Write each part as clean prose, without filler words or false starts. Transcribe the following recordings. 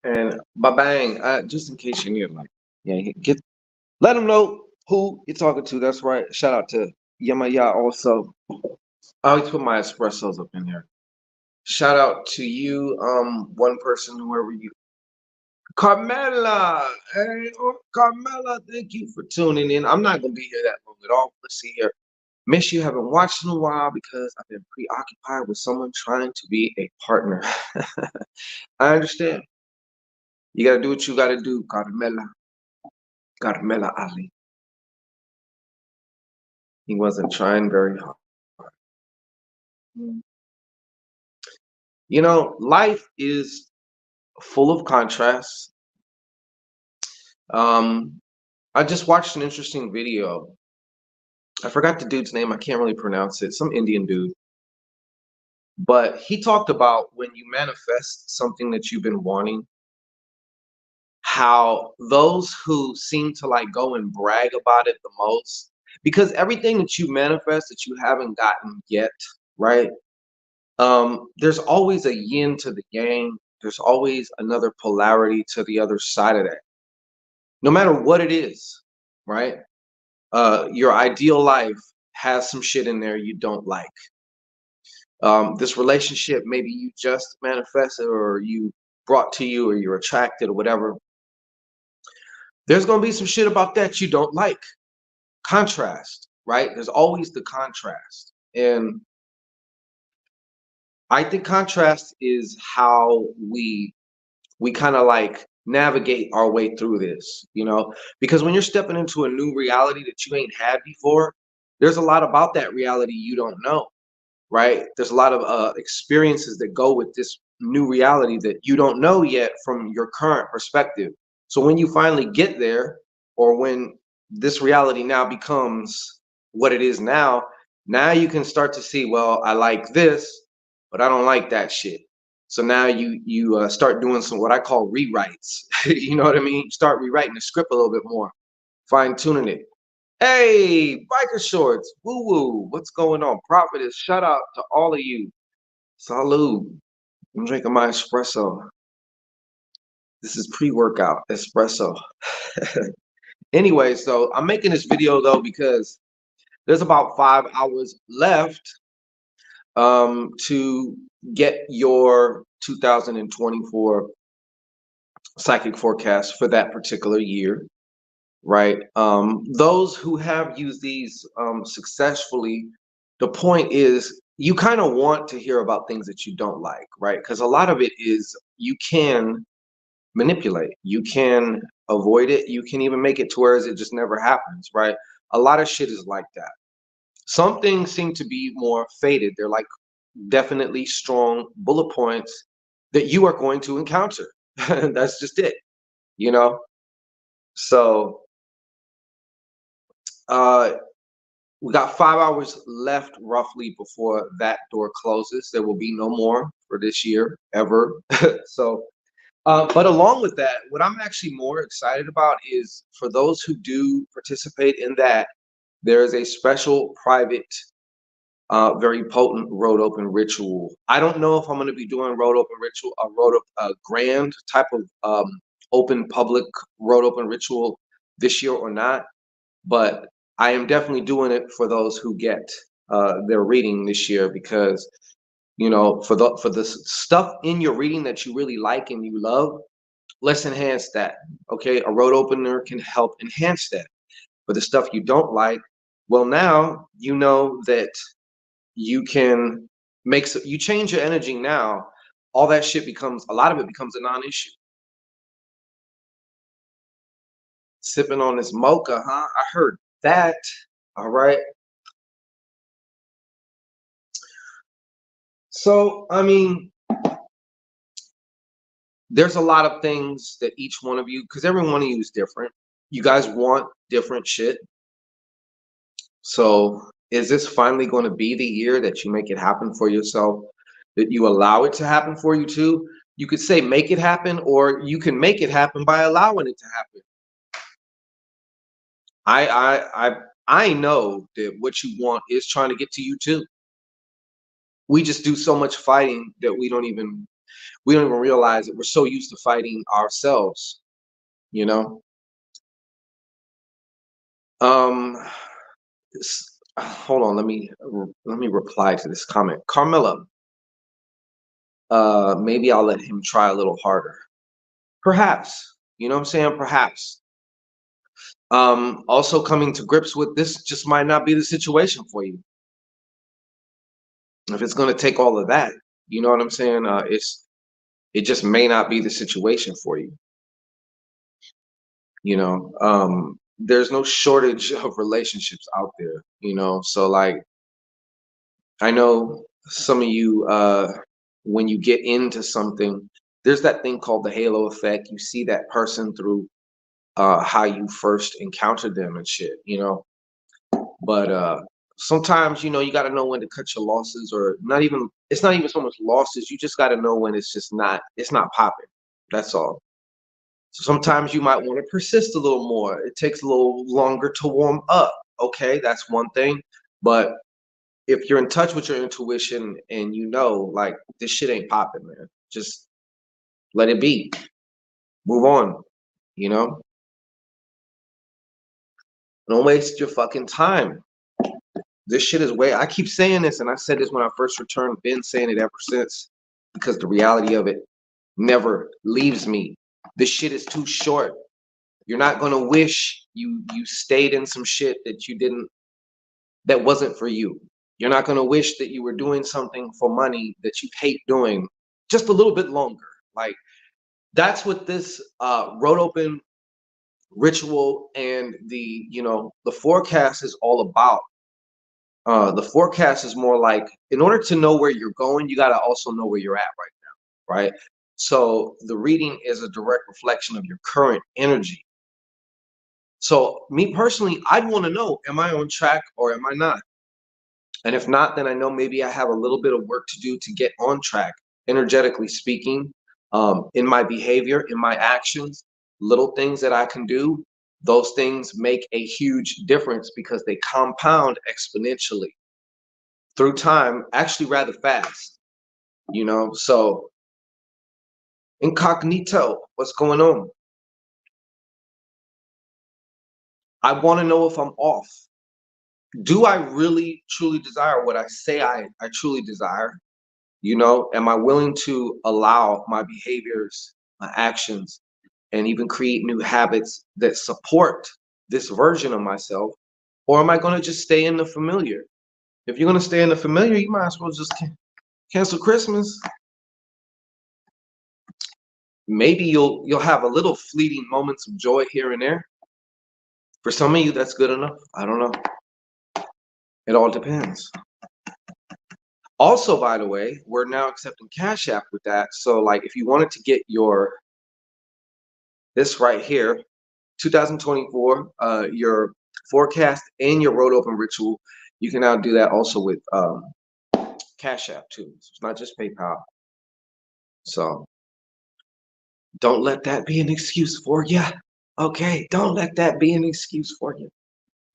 And bang, just in case you need, like, yeah, get let them know who you're talking to. That's right. Shout out to Yamaya also. I always put my espressos up in here. Shout out to you, one person, whoever you, Carmela. Hey, oh, Carmela, thank you for tuning in. I'm not gonna be here that long at all. Let's see here. Miss you, haven't watched in a while because I've been preoccupied with someone trying to be a partner. I understand. You gotta do what you gotta do, Carmela. Carmela Ali. He wasn't trying very hard. You know, life is full of contrasts. Um, I just watched an interesting video. I forgot the dude's name. I can't really pronounce it. Some Indian dude. But he talked about when you manifest something that you've been wanting, how those who seem to like go and brag about it the most, because everything that you manifest that you haven't gotten yet, right? There's always a yin to the yang. There's always another polarity to the other side of that. No matter what it is, right? Your ideal life has some shit in there you don't like. This relationship, maybe you just manifested or you brought to you or you're attracted or whatever. There's going to be some shit about that you don't like. Contrast, right? There's always the contrast. And I think contrast is how we kind of like navigate our way through this, because when you're stepping into a new reality that you ain't had before, there's a lot about that reality you don't know, right? There's a lot of experiences that go with this new reality that you don't know yet from your current perspective. So when you finally get there, or when this reality now becomes what it is now you can start to see, well, I like this, but I don't like that shit. So now you start doing some what I call rewrites. You know what I mean? Start rewriting the script a little bit more, fine tuning it. Hey, biker shorts, woo woo, what's going on? Prophetess, shout out to all of you. Salud. I'm drinking my espresso. This is pre-workout espresso. Anyway, so I'm making this video though because there's about 5 hours left to get your 2024 psychic forecast for that particular year, right? Those who have used these successfully, the point is you kind of want to hear about things that you don't like, right? Because a lot of it is you can manipulate, you can avoid it, you can even make it to where it just never happens, right? A lot of shit is like that. Some things seem to be more faded. They're like definitely strong bullet points that you are going to encounter. That's just it, you know? So, uh, we got 5 hours left roughly before that door closes. There will be no more for this year ever. So, but along with that, what I'm actually more excited about is for those who do participate in that, there is a special private, very potent road open ritual. I don't know if I'm going to be doing road open ritual, a road up, a grand type of open public road open ritual this year or not, but I am definitely doing it for those who get their reading this year because for the stuff in your reading that you really like and you love, let's enhance that. Okay, a road opener can help enhance that. For the stuff you don't like, well, now you know that you can you change your energy now. All that shit becomes, a lot of it becomes a non-issue. Sipping on this mocha, huh? I heard that. All right. So, I mean, there's a lot of things that each one of you, because every one of you is different. You guys want different shit. So, is this finally going to be the year that you make it happen for yourself? That you allow it to happen for you too? You could say make it happen, or you can make it happen by allowing it to happen. I know that what you want is trying to get to you too. We just do so much fighting that we don't even we don't even realize it. We're so used to fighting ourselves, you know. Um, hold on, let me reply to this comment. Carmela, maybe I'll let him try a little harder. Perhaps, you know what I'm saying? Perhaps. Also coming to grips with this just might not be the situation for you. If it's going to take all of that, you know what I'm saying? It just may not be the situation for you. You know, there's no shortage of relationships out there, you know. So like I know some of you when you get into something, there's that thing called the halo effect. You see that person through how you first encountered them and shit, you know. But sometimes, you know, you got to know when to cut your losses, or not even, it's not even so much losses. You just got to know when it's not popping. That's all. So sometimes you might want to persist a little more. It takes a little longer to warm up. Okay, that's one thing. But if you're in touch with your intuition and you know, like, this shit ain't popping, man, just let it be. Move on, you know? Don't waste your fucking time. This shit is way, I keep saying this, and I said this when I first returned, been saying it ever since, because the reality of it never leaves me. This shit is too short. You're not gonna wish you stayed in some shit that wasn't for you. You're not gonna wish that you were doing something for money that you hate doing just a little bit longer. Like, that's what this road open ritual and the forecast is all about. The forecast is more like, in order to know where you're going, you got to also know where you're at right now, right? So the reading is a direct reflection of your current energy. So me personally, I'd want to know, am I on track or am I not? And if not, then I know maybe I have a little bit of work to do to get on track, energetically speaking, in my behavior, in my actions, little things that I can do. Those things make a huge difference because they compound exponentially through time, actually rather fast, you know? So, incognito, what's going on? I want to know if I'm off. Do I really truly desire what I say I truly desire? You know, am I willing to allow my behaviors, my actions, and even create new habits that support this version of myself? Or am I going to just stay in the familiar? If you're going to stay in the familiar, you might as well just cancel Christmas. Maybe you'll have a little fleeting moments of joy here and there. For some of you, that's good enough. I don't know. It all depends. Also, by the way, we're now accepting Cash App with that. So, like, if you wanted to get this right here, 2024, your forecast and your road open ritual, you can now do that also with Cash App too. So it's not just PayPal. So don't let that be an excuse for you. Okay, don't let that be an excuse for you.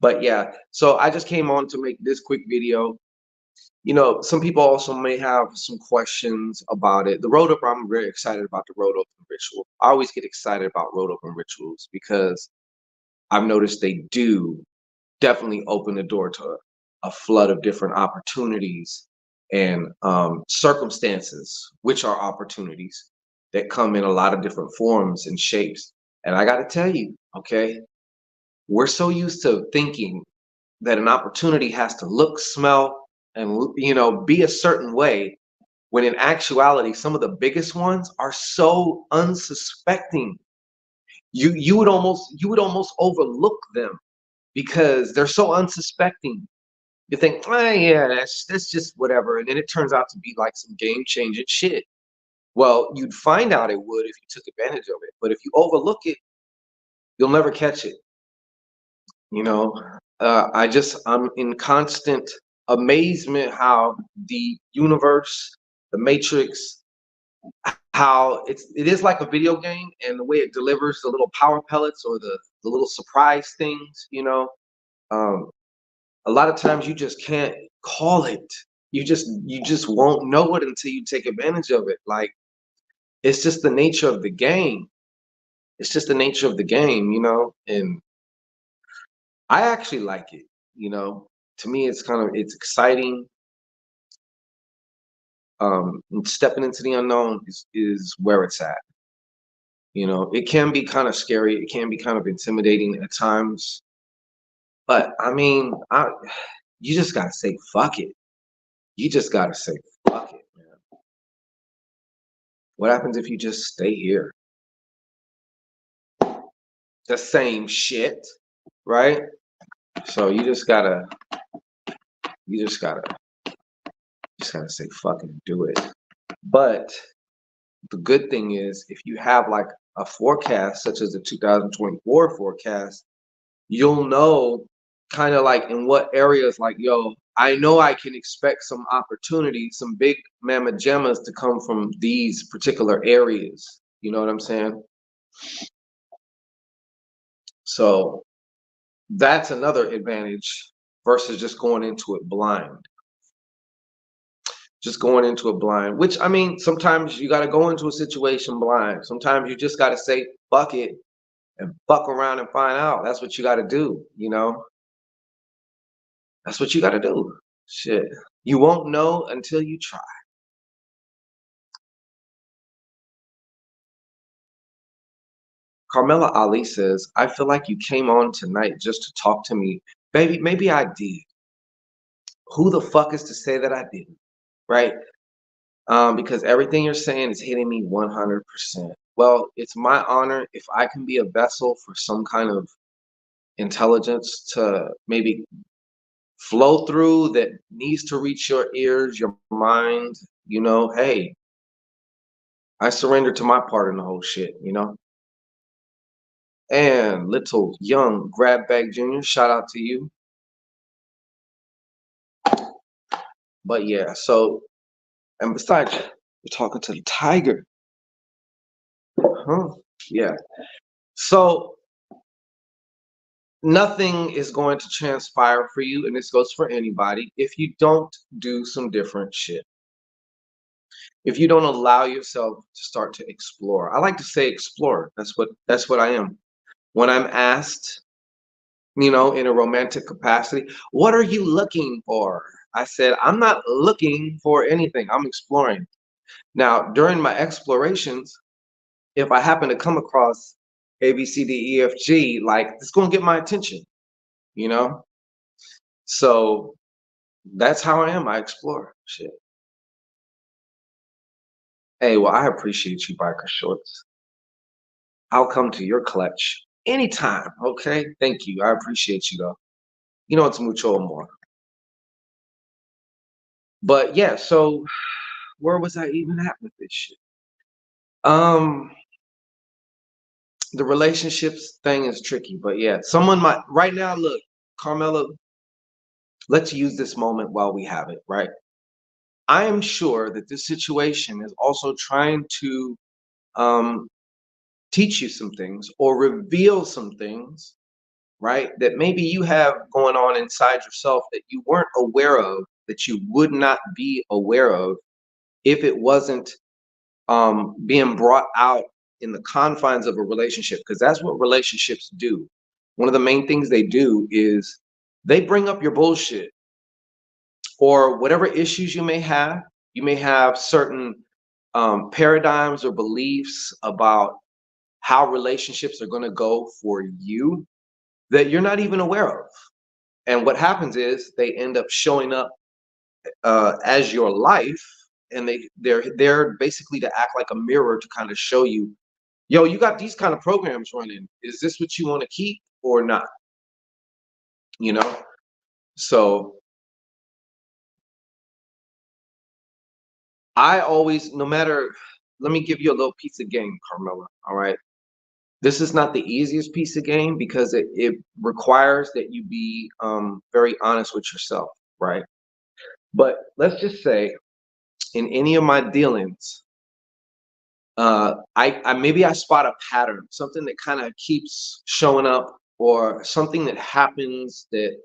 But yeah, so I just came on to make this quick video. You know, some people also may have some questions about it. The road open, I'm very excited about the road open ritual. I always get excited about road open rituals because I've noticed they do definitely open the door to a flood of different opportunities and circumstances, which are opportunities that come in a lot of different forms and shapes. And I got to tell you, okay, we're so used to thinking that an opportunity has to look, smell, and be a certain way, when in actuality, some of the biggest ones are so unsuspecting. You would almost overlook them because they're so unsuspecting. You think, oh, yeah, that's just whatever, and then it turns out to be like some game-changing shit. Well, you'd find out it would if you took advantage of it, but if you overlook it, you'll never catch it. You know, I'm in constant amazement how the universe, the matrix, how it is like a video game, and the way it delivers the little power pellets or the little surprise things, um, a lot of times you just can't call it. You just won't know it until you take advantage of it. Like, it's just the nature of the game. It's just the nature of the game, you know, and I actually like it, you know. To me, it's exciting. And stepping into the unknown is where it's at. You know, it can be kind of scary. It can be kind of intimidating at times. But I mean, you just gotta say fuck it. You just gotta say fuck it, man. What happens if you just stay here? The same shit, right? So you just gotta say fucking do it. But the good thing is if you have like a forecast such as the 2024 forecast, you'll know kind of like in what areas like, yo, I know I can expect some opportunities, some big mamma jammas to come from these particular areas. You know what I'm saying? So that's another advantage versus just going into it blind. Just going into it blind, which I mean, sometimes you got to go into a situation blind. Sometimes you just got to say, fuck it and fuck around and find out. That's what you got to do, you know? That's what you got to do. Shit. You won't know until you try. Carmela Ali says, I feel like you came on tonight just to talk to me. Baby, maybe I did. Who the fuck is to say that I didn't? Right? Because everything you're saying is hitting me 100%. Well, it's my honor if I can be a vessel for some kind of intelligence to maybe flow through that needs to reach your ears, your mind, you know, hey, I surrender to my part in the whole shit, you know? And little young grab bag junior, shout out to you. But yeah, so and besides, we're talking to the tiger. Huh? Yeah. So nothing is going to transpire for you, and this goes for anybody, if you don't do some different shit. If you don't allow yourself to start to explore. I like to say explore. That's what I am. When I'm asked, you know, in a romantic capacity, what are you looking for? I said, I'm not looking for anything. I'm exploring. Now, during my explorations, if I happen to come across A, B, C, D, E, F, G, like it's gonna get my attention, you know? So that's how I am. I explore shit. Hey, well, I appreciate you, biker shorts. I'll come to your clutch anytime. Okay. Thank you. I appreciate you though. You know it's mucho more. But yeah, so where was I even at with this shit? Um, the relationships thing is tricky, but yeah, someone might right now, look, Carmela, let's use this moment while we have it, right? I am sure that this situation is also trying to um, teach you some things or reveal some things, right? That maybe you have going on inside yourself that you weren't aware of, that you would not be aware of if it wasn't being brought out in the confines of a relationship, because that's what relationships do. One of the main things they do is they bring up your bullshit or whatever issues you may have. You may have certain paradigms or beliefs about how relationships are going to go for you that you're not even aware of. And what happens is they end up showing up as your life, and they're basically to act like a mirror to kind of show you, yo, you got these kind of programs running. Is this what you want to keep or not? You know? So I always, no matter, let me give you a little piece of game, Carmela. All right. This is not the easiest piece of game because it requires that you be very honest with yourself, right? But let's just say in any of my dealings, I maybe I spot a pattern, something that kind of keeps showing up, or something that happens that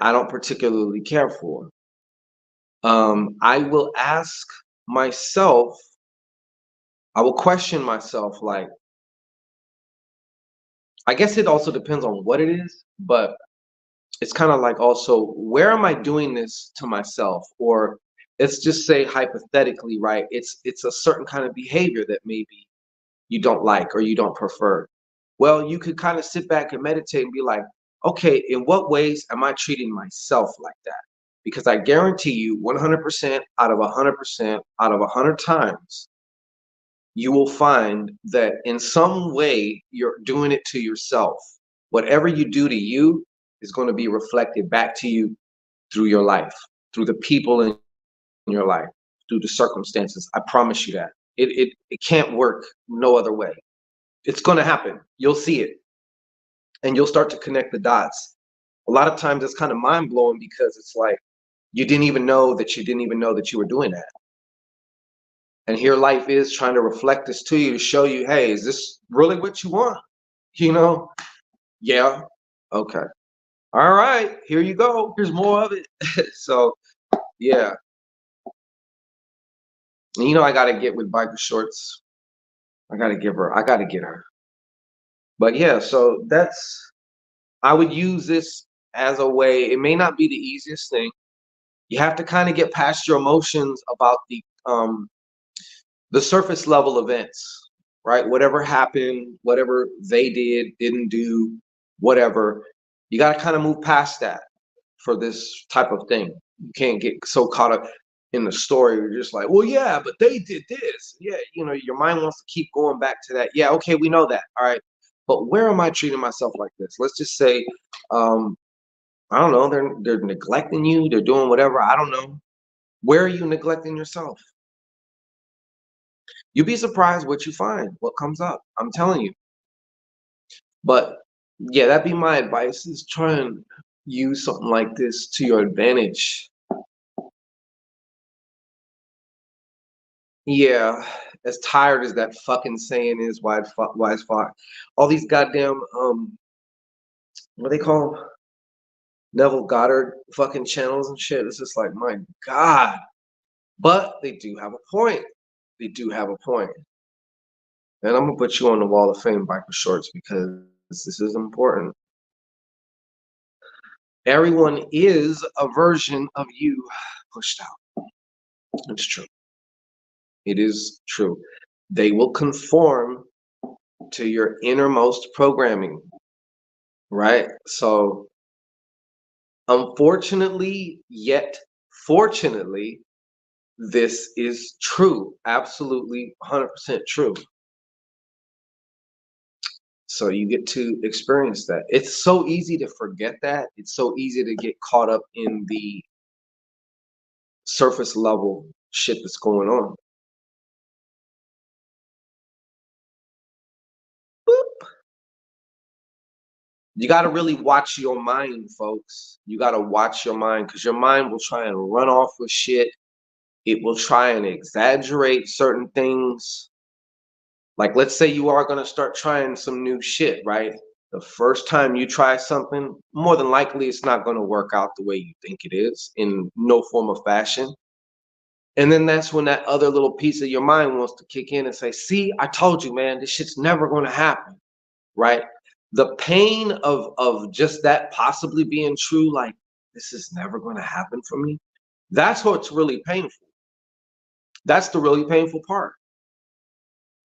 I don't particularly care for. I will ask myself I will question myself, like, I guess it also depends on what it is, but it's kind of like also, where am I doing this to myself? Or let's just say hypothetically, right? It's a certain kind of behavior that maybe you don't like or you don't prefer. Well, you could kind of sit back and meditate and be like, okay, in what ways am I treating myself like that? Because I guarantee you 100% out of 100% out of 100 times, you will find that in some way you're doing it to yourself. Whatever you do to you is going to be reflected back to you through your life, through the people in your life, through the circumstances. I promise you that. It can't work no other way. It's going to happen. You'll see it and you'll start to connect the dots. A lot of times it's kind of mind blowing because it's like you didn't even know that you didn't even know that you were doing that. And here life is trying to reflect this to you to show you, hey, is this really what you want? You know? Yeah. Okay. All right. Here you go. Here's more of it. So, yeah. And I got to get with Biker Shorts. I got to get her. But yeah, so I would use this as a way. It may not be the easiest thing. You have to kind of get past your emotions about the surface level events, right? Whatever happened, whatever they did, didn't do, whatever. You got to kind of move past that for this type of thing. You can't get so caught up in the story. You're just like, well, yeah, but they did this. Yeah, your mind wants to keep going back to that. Yeah, okay, we know that. All right. But where am I treating myself like this? Let's just say, I don't know, they're neglecting you, they're doing whatever. I don't know. Where are you neglecting yourself? You'd be surprised what you find, what comes up. I'm telling you. But yeah, that'd be my advice, is try and use something like this to your advantage. Yeah, as tired as that fucking saying is, wise fuck. All these goddamn what they call 'em? Neville Goddard fucking channels and shit. It's just like, my God. But they do have a point. They do have a point. And I'm gonna put you on the wall of fame, Biker Shorts, because this is important. Everyone is a version of you pushed out. It's true. It is true. They will conform to your innermost programming, right? So, unfortunately, yet fortunately, this is true. Absolutely 100% true. So you get to experience that. It's so easy to forget that. It's so easy to get caught up in the surface level shit that's going on. Boop. You got to really watch your mind, folks. You got to watch your mind, because your mind will try and run off with shit. It will try and exaggerate certain things. Like, let's say you are going to start trying some new shit, right? The first time you try something, more than likely it's not going to work out the way you think it is, in no form of fashion. And then that's when that other little piece of your mind wants to kick in and say, see, I told you, man, this shit's never going to happen, right? The pain of just that possibly being true, like, this is never going to happen for me. That's what's really painful. That's the really painful part.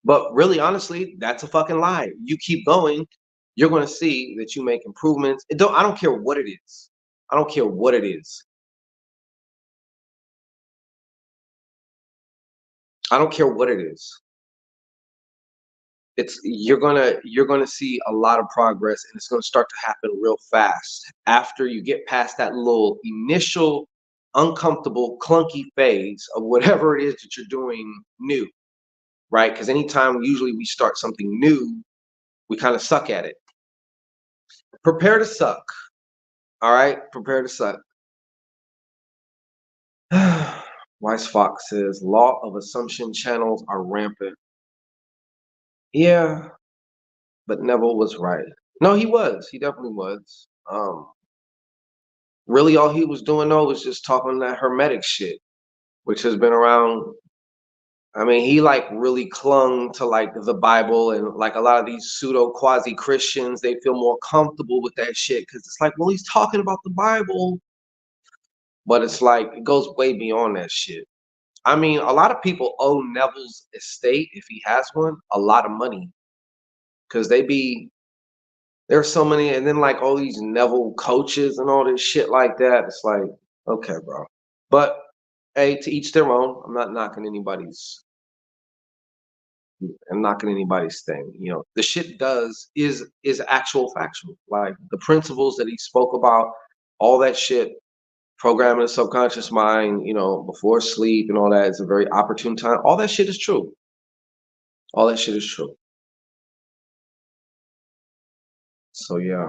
But really, honestly, that's a fucking lie. You keep going, you're going to see that you make improvements. I don't care what it is. I don't care what it is. I don't care what it is. It's you're gonna see a lot of progress, and it's gonna start to happen real fast after you get past that little initial uncomfortable, clunky phase of whatever it is that you're doing new, right? Because anytime usually we start something new, we kind of suck at it. Prepare to suck. All right, prepare to suck. Wise Fox says law of assumption channels are rampant. Yeah, but Neville was right. No, he was. He definitely was. Really, all he was doing though was just talking that hermetic shit, which has been around I mean, he like really clung to like the Bible, and like a lot of these pseudo quasi Christians, they feel more comfortable with that shit because it's like, well, he's talking about the Bible, but it's like it goes way beyond that shit. I mean, a lot of people owe Neville's estate, if he has one, a lot of money because there's so many, and then like all these Neville coaches and all this shit like that. It's like, okay, bro. But hey, to each their own. I'm knocking anybody's thing. You know, the shit does is actual factual. Like the principles that he spoke about, all that shit, programming the subconscious mind, you know, before sleep and all that. It's a very opportune time. All that shit is true. All that shit is true. So yeah.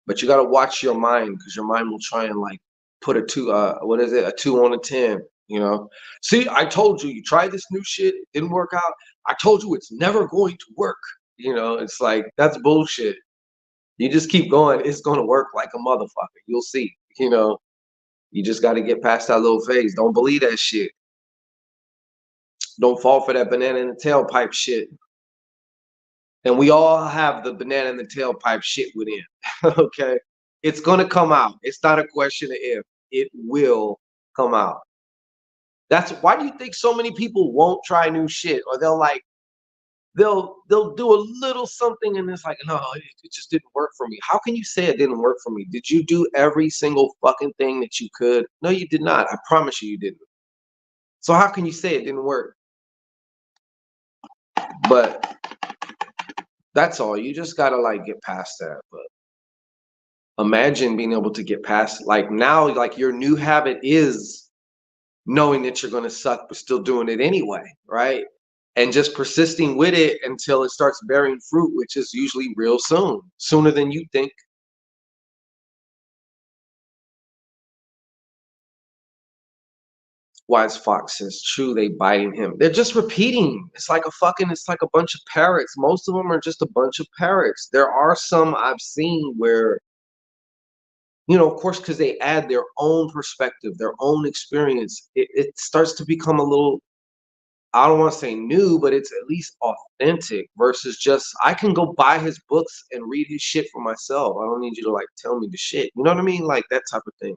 But you gotta watch your mind because your mind will try and like put a two what is it, a 2 on a 10, you know. See, I told you, you tried this new shit, it didn't work out. I told you it's never going to work. You know, it's like that's bullshit. You just keep going, it's gonna work like a motherfucker. You'll see, you know. You just gotta get past that little phase. Don't believe that shit. Don't fall for that banana in the tailpipe shit. And we all have the banana in the tailpipe shit within. Okay. It's gonna come out. It's not a question of if. It will come out. That's why do you think so many people won't try new shit, or they'll like they'll do a little something and it's like, no, it just didn't work for me. How can you say it didn't work for me? Did you do every single fucking thing that you could? No, you did not. I promise you, you didn't. So how can you say it didn't work? But that's all. You just gotta like get past that. But imagine being able to get past like now, like your new habit is knowing that you're gonna suck, but still doing it anyway, right? And just persisting with it until it starts bearing fruit, which is usually real soon, sooner than you think. Wise Fox says, true, they biting him. They're just repeating. It's like a bunch of parrots. Most of them are just a bunch of parrots. There are some I've seen where, you know, of course, because they add their own perspective, their own experience, it starts to become a little, I don't want to say new, but it's at least authentic versus just I can go buy his books and read his shit for myself. I don't need you to like tell me the shit. You know what I mean? Like that type of thing.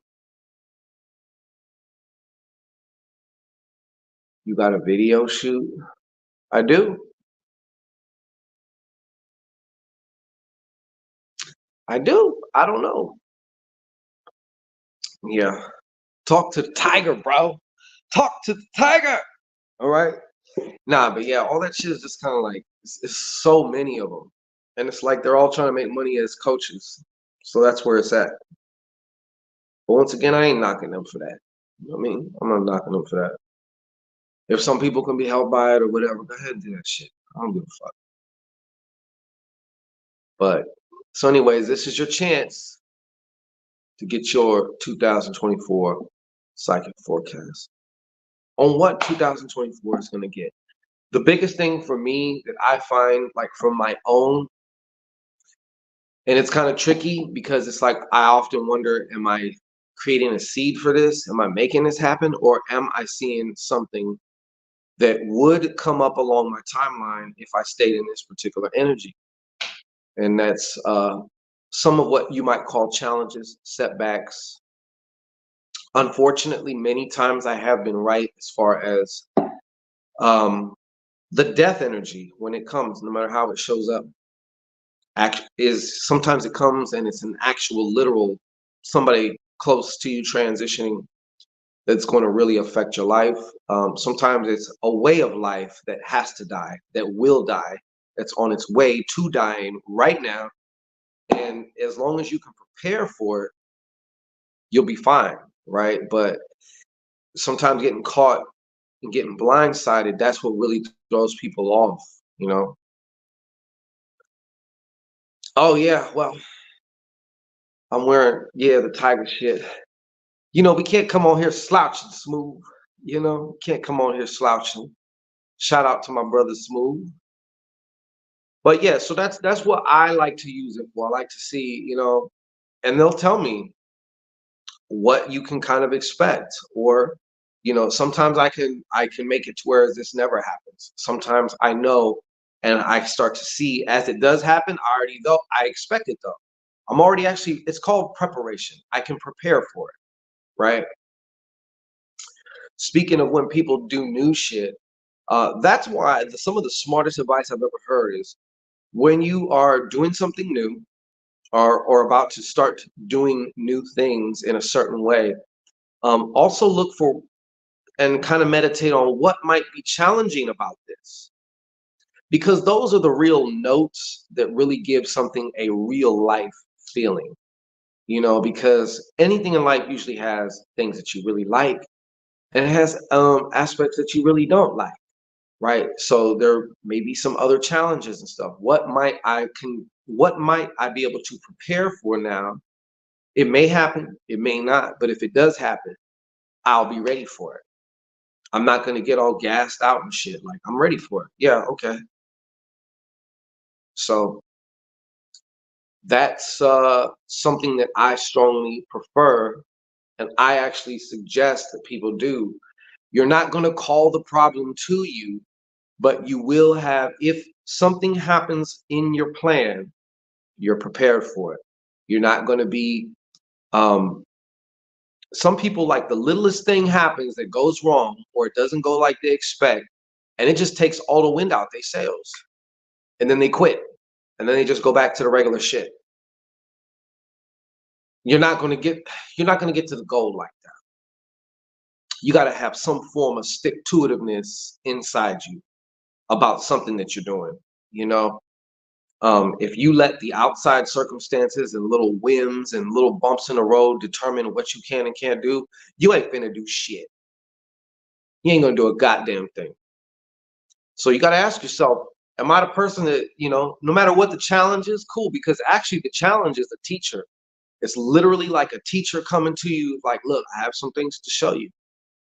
You got a video shoot? I do. I do. I don't know. Yeah. Talk to the tiger, bro. Talk to the tiger. All right. Nah, but yeah, all that shit is just kind of like it's so many of them, and it's like they're all trying to make money as coaches. So that's where it's at. But once again, I ain't knocking them for that. You know what I mean? I'm not knocking them for that. If some people can be helped by it or whatever, go ahead and do that shit. I don't give a fuck. But so, anyways, this is your chance to get your 2024 psychic forecast on what 2024 is going to get. The biggest thing for me that I find, like from my own, and it's kind of tricky because it's like I often wonder, am I creating a seed for this? Am I making this happen? Or am I seeing something that would come up along my timeline if I stayed in this particular energy? And that's some of what you might call challenges, setbacks. Unfortunately, many times I have been right as far as um, the death energy when it comes, no matter how it shows up, is sometimes it comes and it's an actual literal somebody close to you transitioning that's going to really affect your life. Sometimes it's a way of life that has to die, that will die, that's on its way to dying right now. And as long as you can prepare for it, you'll be fine, right? But sometimes getting caught and getting blindsided, that's what really throws people off, you know? Oh, yeah, well, I'm wearing, yeah, the tiger shit. You know, we can't come on here slouching, Smooth. You know, can't come on here slouching. Shout out to my brother Smooth. But yeah, so that's what I like to use it for. I like to see, you know, and they'll tell me what you can kind of expect, or You know, sometimes I can make it to where this never happens. Sometimes I know and I start to see as it does happen, I already know I expect it though. I'm already actually it's called preparation. I can prepare for it, right? Speaking of when people do new shit, that's why some of the smartest advice I've ever heard is when you are doing something new or about to start doing new things in a certain way, also look for and kind of meditate on what might be challenging about this. Because those are the real notes that really give something a real life feeling, you know, because anything in life usually has things that you really like and it has aspects that you really don't like, right? So there may be some other challenges and stuff. What might I be able to prepare for now? It may happen, it may not, but if it does happen, I'll be ready for it. I'm not gonna get all gassed out and shit. Like I'm ready for it. Yeah, okay. So that's something that I strongly prefer, and I actually suggest that people do. You're not gonna call the problem to you, but you will have if something happens in your plan, you're prepared for it. You're not gonna be um some people like the littlest thing happens that goes wrong or it doesn't go like they expect, and it just takes all the wind out their sails. And then they quit. And then they just go back to the regular shit. You're not gonna get you're not gonna get to the goal like that. You gotta have some form of stick to itiveness inside you about something that you're doing. You know, if you let the outside circumstances and little whims and little bumps in the road determine what you can and can't do, you ain't finna do shit. You ain't gonna do a goddamn thing. So you gotta ask yourself, am I the person that, you know, no matter what the challenge is, cool, because actually the challenge is the teacher. It's literally like a teacher coming to you, like, look, I have some things to show you.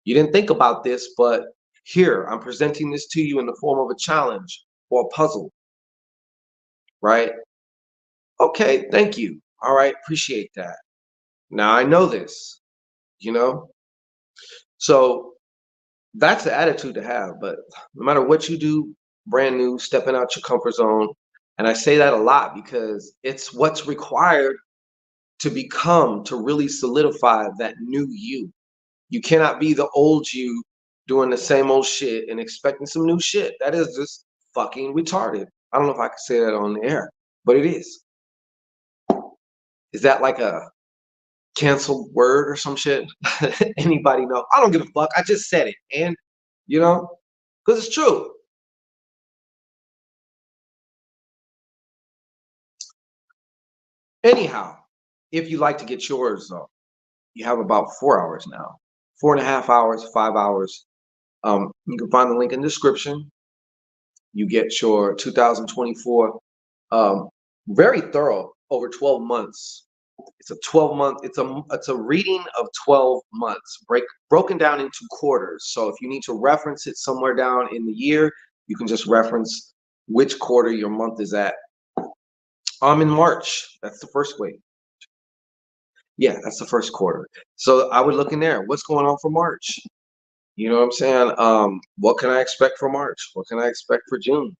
You didn't think about this, but here, I'm presenting this to you in the form of a challenge or a puzzle, right? Okay, thank you. All right, appreciate that. Now I know this, you know? So that's the attitude to have. But no matter what you do, brand new, stepping out your comfort zone. And I say that a lot because it's what's required to become, to really solidify that new you. You cannot be the old you doing the same old shit and expecting some new shit. That is just fucking retarded. I don't know if I can say that on the air, but it is. Is that like a canceled word or some shit? Anybody know? I don't give a fuck. I just said it. And, you know, because it's true. Anyhow, if you like to get yours, though, you have about 4 hours now. 4.5 hours, 5 hours. You can find the link in the description. You get your 2024 um, very thorough over 12 months. It's a 12-month, it's a reading of 12 months, broken down into quarters. So if you need to reference it somewhere down in the year, you can just reference which quarter your month is at. I'm in March. That's the first week. Yeah, that's the first quarter. So I would look in there. What's going on for March? You know what I'm saying? What can I expect for March? What can I expect for June?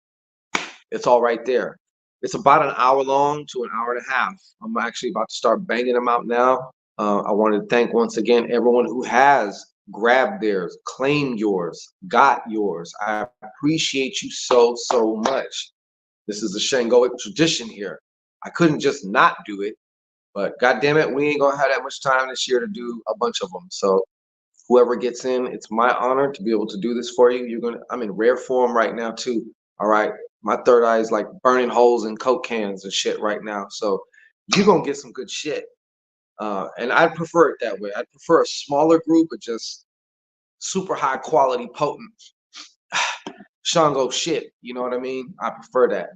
It's all right there. It's about an hour long to an hour and a half. I'm actually about to start banging them out now. I want to thank once again everyone who has grabbed theirs, claimed yours, got yours. I appreciate you so, so much. This is a Shangoic tradition here. I couldn't just not do it, but God damn it, we ain't gonna have that much time this year to do a bunch of them. So whoever gets in, it's my honor to be able to do this for you. I'm in rare form right now too. All right. My third eye is like burning holes in Coke cans and shit right now. So you're gonna get some good shit. And I'd prefer it that way. I'd prefer a smaller group, but just super high quality, potent Shango shit. You know what I mean? I prefer that.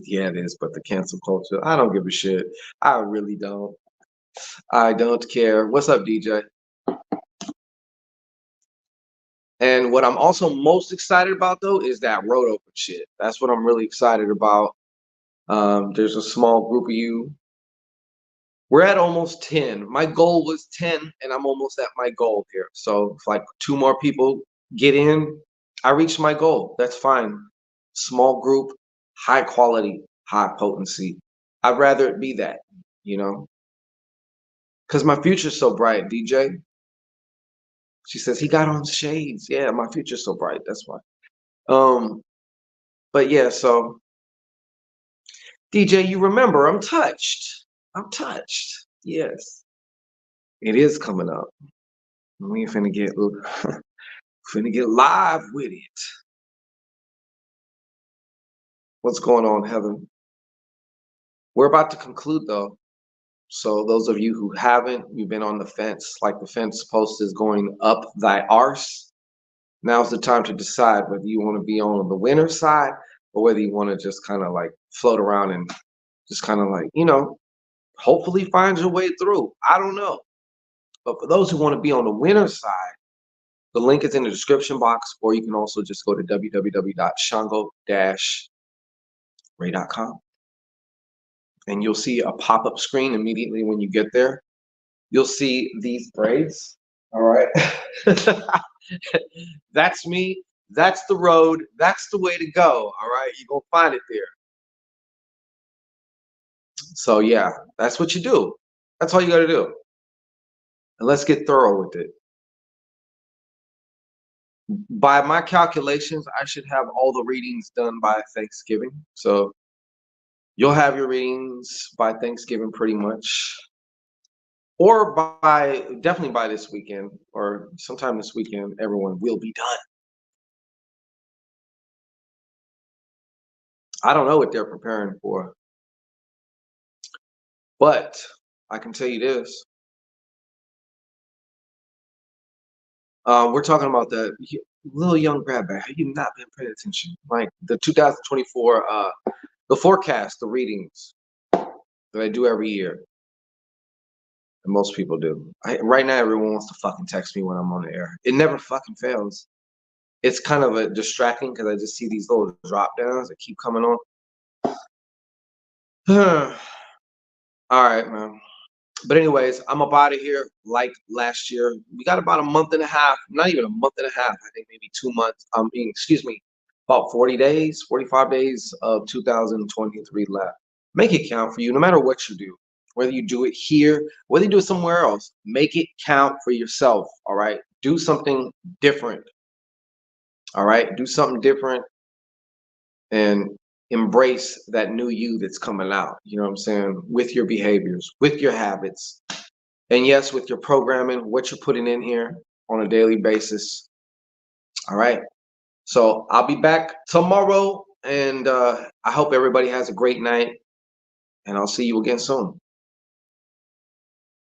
Yeah, it is, but the cancel culture, I don't give a shit. I really don't. I don't care. What's up, DJ? And what I'm also most excited about though is that road open shit. That's what I'm really excited about. There's a small group of you We're at almost 10. My goal was 10, and I'm almost at my goal here. So if like 2 more people get in, I reached my goal. That's fine. Small group, high quality, high potency. I'd rather it be that, you know, because my future's so bright, DJ. She says he got on shades. Yeah, my future's so bright. That's why. Um, but yeah, so DJ, you remember, I'm touched. I'm touched. Yes, it is coming up. We finna get finna get live with it. What's going on, Heaven? We're about to conclude though. So those of you who haven't, you've been on the fence, like the fence post is going up thy arse. Now's the time to decide whether you want to be on the winner side or whether you want to just kind of like float around and just kind of like, hopefully find your way through. I don't know. But for those who want to be on the winner side, the link is in the description box, or you can also just go to www.shango-ray.com and you'll see a pop-up screen immediately when you get there. You'll see these braids. All right. That's me. That's the road. That's the way to go. All right. You're going to find it there. So, yeah, that's what you do. That's all you got to do. And let's get thorough with it. By my calculations, I should have all the readings done by Thanksgiving. So, you'll have your readings by Thanksgiving pretty much. Or definitely by this weekend, or sometime this weekend, everyone will be done. I don't know what they're preparing for, but I can tell you this. We're talking about the little young grab bag. Have you not been paying attention? Like the 2024, the forecast, the readings that I do every year, and most people do. Right now, everyone wants to fucking text me when I'm on the air. It never fucking fails. It's kind of a distracting because I just see these little drop downs that keep coming on. All right, man. But anyways, I'm up out of here like last year. We got about a month and a half, not even a month and a half, I think maybe 2 months. Excuse me, about 40 days, 45 days of 2023 left. Make it count for you, no matter what you do. Whether you do it here, whether you do it somewhere else, make it count for yourself. All right. Do something different. All right. Do something different and embrace that new you that's coming out. You know what I'm saying? With your behaviors, with your habits, and yes, with your programming, what you're putting in here on a daily basis. All right. So I'll be back tomorrow, and I hope everybody has a great night, and I'll see you again soon.